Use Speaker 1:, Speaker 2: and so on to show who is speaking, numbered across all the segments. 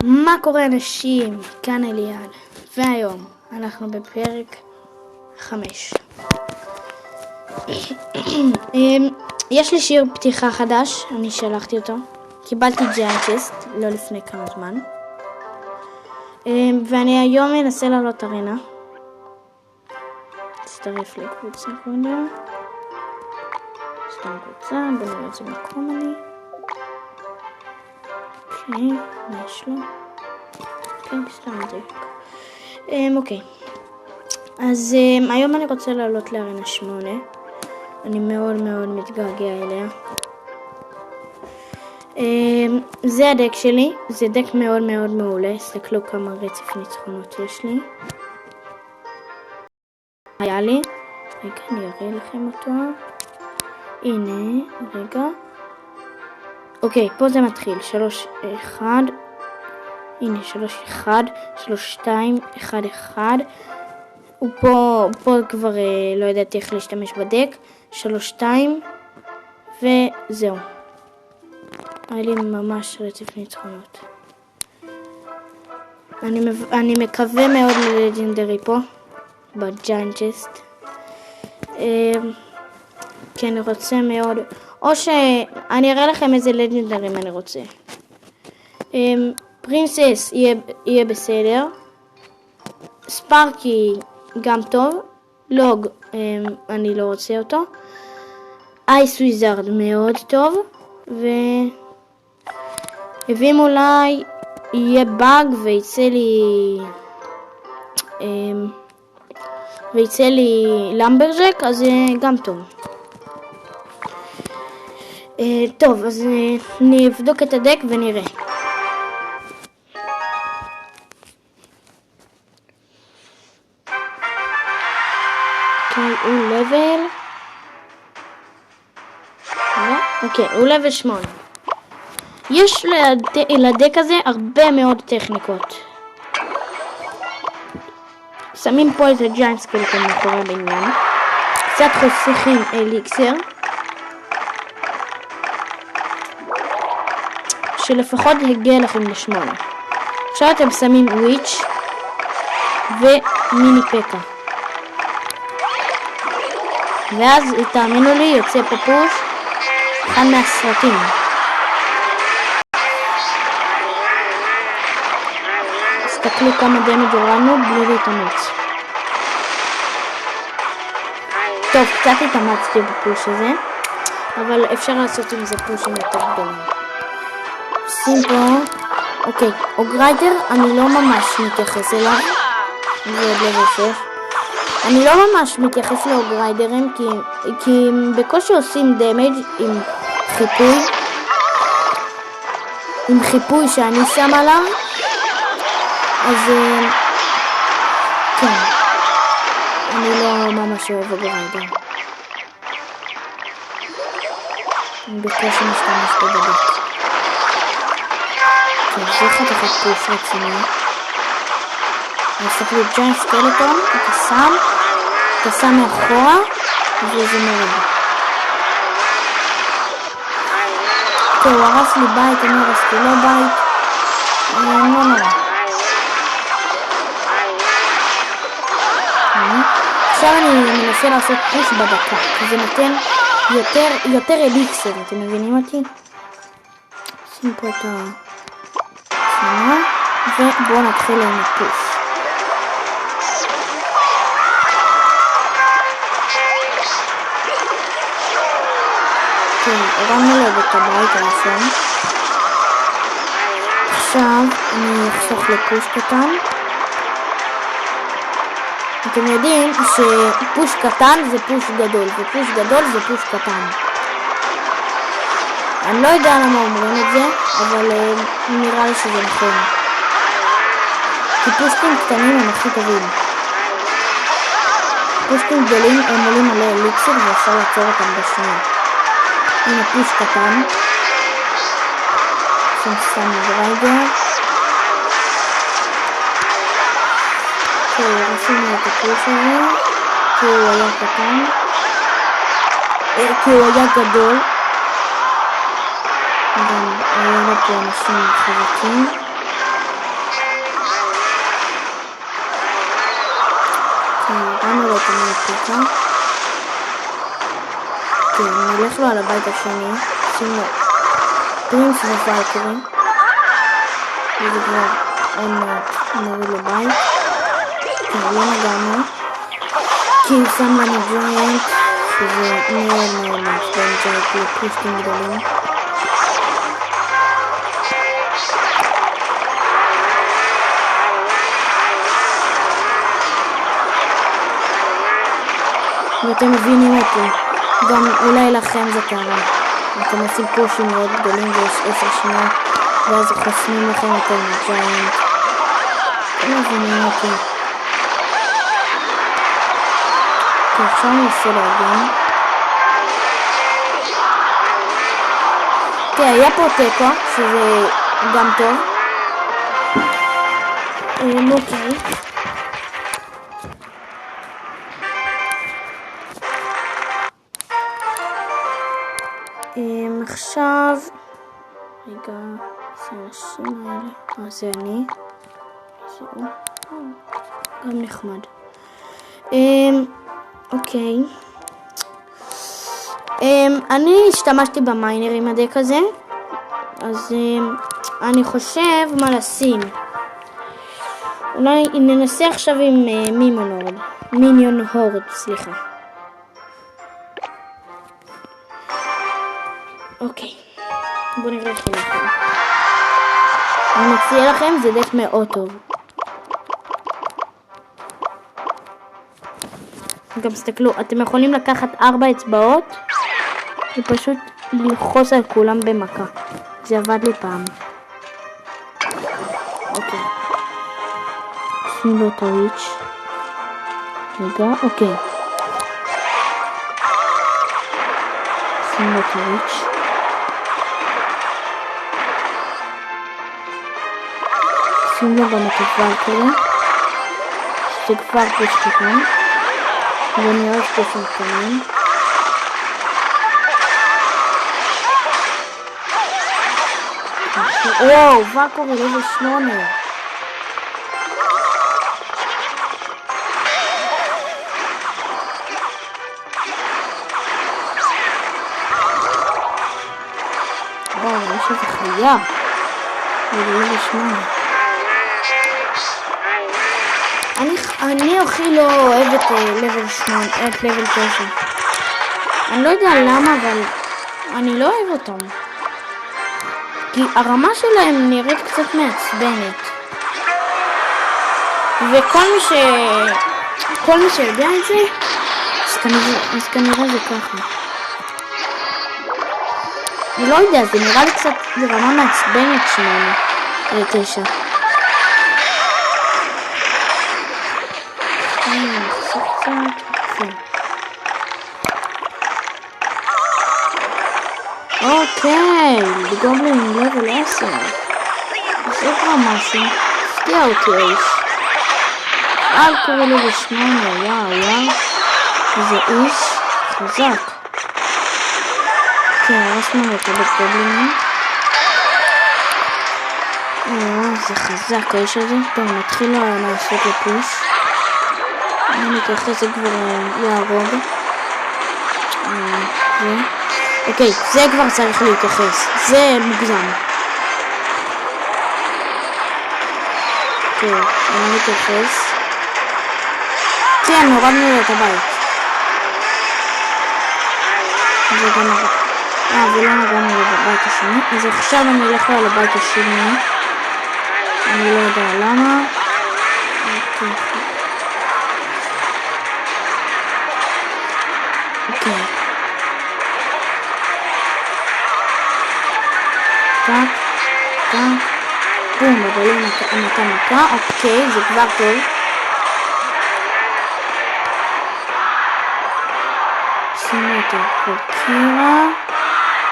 Speaker 1: מה קורה אנשים? כאן אליעד, והיום אנחנו בפרק 5. יש לי שיר פתיחה חדש, אני שלחתי אותו, קיבלתי ג'יינטסט לא לפני כמה זמן, ואני היום אנסה לעלות ארנה. תצטרף לקבוצה קודם, סתם קבוצה, בוא נראה איזה מקום אני. אוקיי, מה יש לו? כן, סתם זה. אוקיי. אז היום אני רוצה לעלות לארנה 8. אני מאוד מאוד מתגעגע אליה. זה הדק שלי. זה דק מאוד מאוד מעולה. הסתכלו כמה רצף ניצחונות יש לי. היה לי. רגע, אני אראה לכם אותו. הנה, רגע. אוקיי, פה זה מתחיל. 3-1. הנה, 3-1, 3-2, 1-1. ופה כבר לא ידעתי איך להשתמש בדק. 3-2, וזהו. היה לי ממש רצף ניצחונות. אני מקווה מאוד ללג'נדרי פה, בג'יינטסט. כי אני רוצה מאוד, או שאני אראה לכם איזה לג'נדרים אני רוצה. פרינסס יהיה בסדר. ספארקי גם טוב. לוג אני לא רוצה אותו. אייס וויזארד מאוד טוב. ואם אולי יהיה באג ויצא לי למברג'ק, אז זה גם טוב. טוב, אז נבדוק את הדק ונראה. הוא לבל. אוקיי, הוא לבל 8. יש לדק הזה הרבה מאוד טכניקות. שמים פה את הג'יינט סקלטון מאחורי בעניין. קצת חוסכים אליקסר. שלפחות הגיע לכם ל8. עכשיו אתם שמים וויץ' ומיני פקה. ואז תאמינו לי, יוצא פה פוש אחד מהסרטים. תסתכלו כמה דמג' הורדנו בלי להתאמץ. טוב, קצת התאמצתי בפוש הזה, אבל אפשר לעשות עם זה פושים יותר גדולים. עושים פה, אוקיי, אוגריידר אני לא ממש מתייחס אליו, זה עוד לבל 6. אני לא ממש מתייחס לאוגריידרים כי בקושי עושים דמג' עם חיפוי שאני שם עליו. אז כן, אני לא ממש אוהב אוגריידר. אני בקושי משתמש בדק. כן, זה חתיכת פוש רציני. אני אסתכל לי ג'יינט סקלטון, אתה שם מאחורה, וזה מרד. טוב, הוא הרס לי בית, אני הרסתי לא בית. לא נורא. עכשיו אני מנסה לעשות פוש בדקה, כי זה נותן יותר אליקסר, אתם מבינים אותי? שים פה את השנה, ובואו נתחיל עם הפוש. כן, הרמנו לו את הבית הראשון. עכשיו אני אחסוך לפוש קטן. אתם יודעים שפוש קטן זה פוש גדול, ופוש גדול זה פוש קטן. אני לא יודע למה אומרים את זה, אבל נראה לי שזה נכון. כי פושטים קטנים הם הכי טובים. פושטים גדולים הם עולים מלא אליקסר ואפשר לעצור אותם בשנייה. הנה פוש קטן. שם אוגריידר. עשינו את הפוש הזה, כי הוא היה קטן, כי הוא היה גדול, גם היו פה אנשים חזקים. פיצה. כן, נלך לו על הבית השני. שים לו פרינס ופלקרי. וזה כבר עוד מעט נוריד לבית. כן, לא נגענו. כי הוא שם לנו ג'וינט, שזה מאוד מעצבן, זה כאילו פוסטים גדולים. ואתם מבינים אותי, גם אולי לכם זה קרה. אתם עושים פושים מאוד גדולים ויש 10 שניות, ואז חוסמים לכם את הג'וינט. אתם מבינים אותי. עכשיו ננסה להגן. היה פה תיקו, שזה גם טוב. אוקיי. עכשיו... רגע, זה האנשים האלה. זה אני. זהו. גם נחמד. אוקיי. אני השתמשתי במיינר עם הדק הזה, אז אני חושב מה לשים. אולי ננסה עכשיו עם מיניון הורד, סליחה. אוקיי, בואו נראה איך לכם. אני מציע לכם, זה דק מאוד טוב. גם תסתכלו, אתם יכולים לקחת 4 אצבעות ופשוט ללחוץ על כולם במכה. זה עבד לי פעם. אוקיי. שים לו את הוויץ'. רגע, אוקיי. שים לו את הוויץ'. שים לו גם את הפלקרי. שזה כבר פוש קטן. ונראה שפוסים קטנים. וואו, ואקורי לבל 8. וואו, יש איזה חיה. לבל 8. אני הכי לא אוהב את לבל 8, את לבל 9. אני לא יודע למה, אבל אני לא אוהב אותם. כי הרמה שלהם נראית קצת מעצבנת. וכל מי שיודע את זה, אז כנראה זה ככה. אני לא יודע, זה נראה לי קצת רמה מעצבנת 8 ל-9. אוקיי, גובלין לבל 10. זה כבר משהו. הפתיע אותי האיש. אלקורי לבל 8, וואו. זה איש חזק. כן, הרסנו אותו בגובלינים. זה חזק האיש הזה. טוב, נתחיל לעשות לפוש. אני מתייחס, זה כבר יערוב. אוקיי, זה כבר צריך להתייחס. זה מוגזם. אוקיי, אני מתייחס. כן, הורדנו לו את הבית. זה גם ולא נגענו לבית השני. אז עכשיו אני אלך לו על הבית השני. אני לא יודע למה. אוקיי. טק, בום, בבלים נתן מכה, אוקיי, זה כבר טוב. שימו אותו קוקירה,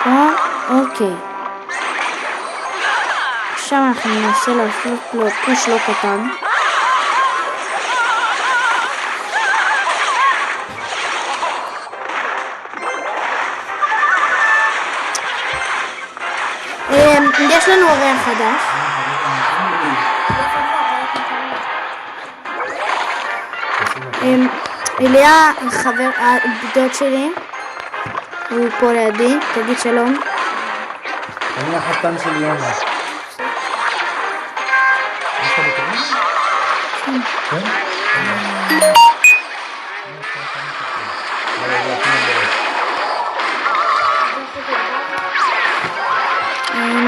Speaker 1: פה, אוקיי. עכשיו אנחנו ננסה לעשות לו פוש לא קטן. יש לנו אורח חדש. אליה, חבר, הדוד שלי, הוא פה לידי, תגיד שלום.
Speaker 2: אני החתן של יונה. יש לך בטרון? כן?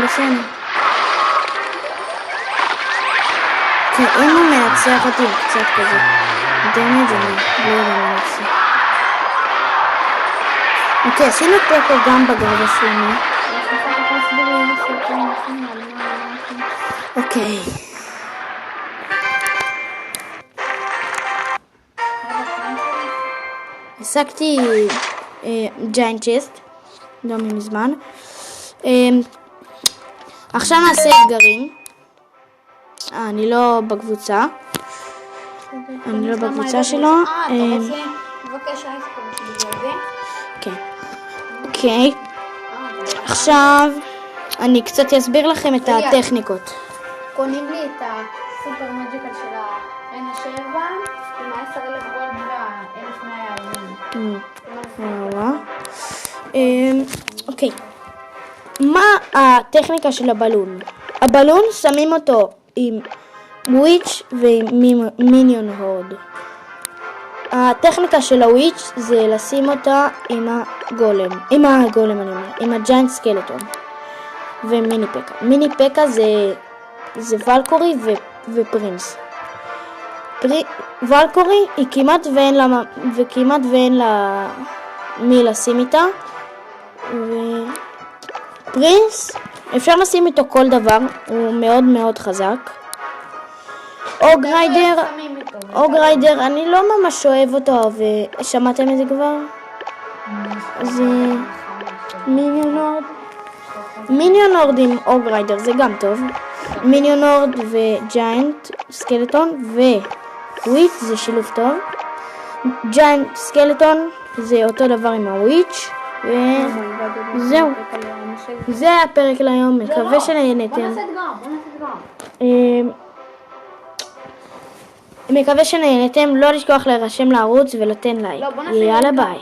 Speaker 1: בסדר. כן, אם הוא מנצח אותי קצת כזה. דמג' אני לא יודע מה לעשות. אוקיי, עשינו תיקו גם בגרב השני. אוקיי. השגתי ג'יינט צ'סט, לא מזמן. עכשיו נעשה אתגרים. אני לא בקבוצה. אני לא בקבוצה שלו.
Speaker 3: אתה רוצה לבקש אייסקורן שלי זה?
Speaker 1: כן. אוקיי. עכשיו אני קצת אסביר לכם את הטכניקות.
Speaker 3: קונים לי את הסופר מג'יקל של ה-N7 עם ה-10,000 גולד וה-1100 ימים.
Speaker 1: אוקיי. מה הטכניקה של הבלון? הבלון שמים אותו עם וויץ' ועם מיניון הורד. הטכניקה של הוויץ' זה לשים אותה עם הג'יינט סקלטון ומיני פקה. מיני פקה זה ולקורי ופרינס. ולקורי היא כמעט ואין לה מי לשים איתה, ופרינס אפשר לשים איתו כל דבר, הוא מאוד מאוד חזק. אוגריידר, אני לא ממש אוהב אותו, ושמעתם את זה כבר? זה מיניון הורד עם אוגריידר, זה גם טוב. מיניון הורד וג'יינט סקלטון וויץ' זה שילוב טוב. ג'יינט סקלטון זה אותו דבר עם הוויץ', וזהו. זה הפרק להיום, מקווה שנהנתם. מקווה שנהנתם, לא לשכוח להירשם לערוץ ולתן לייק. יאללה ביי.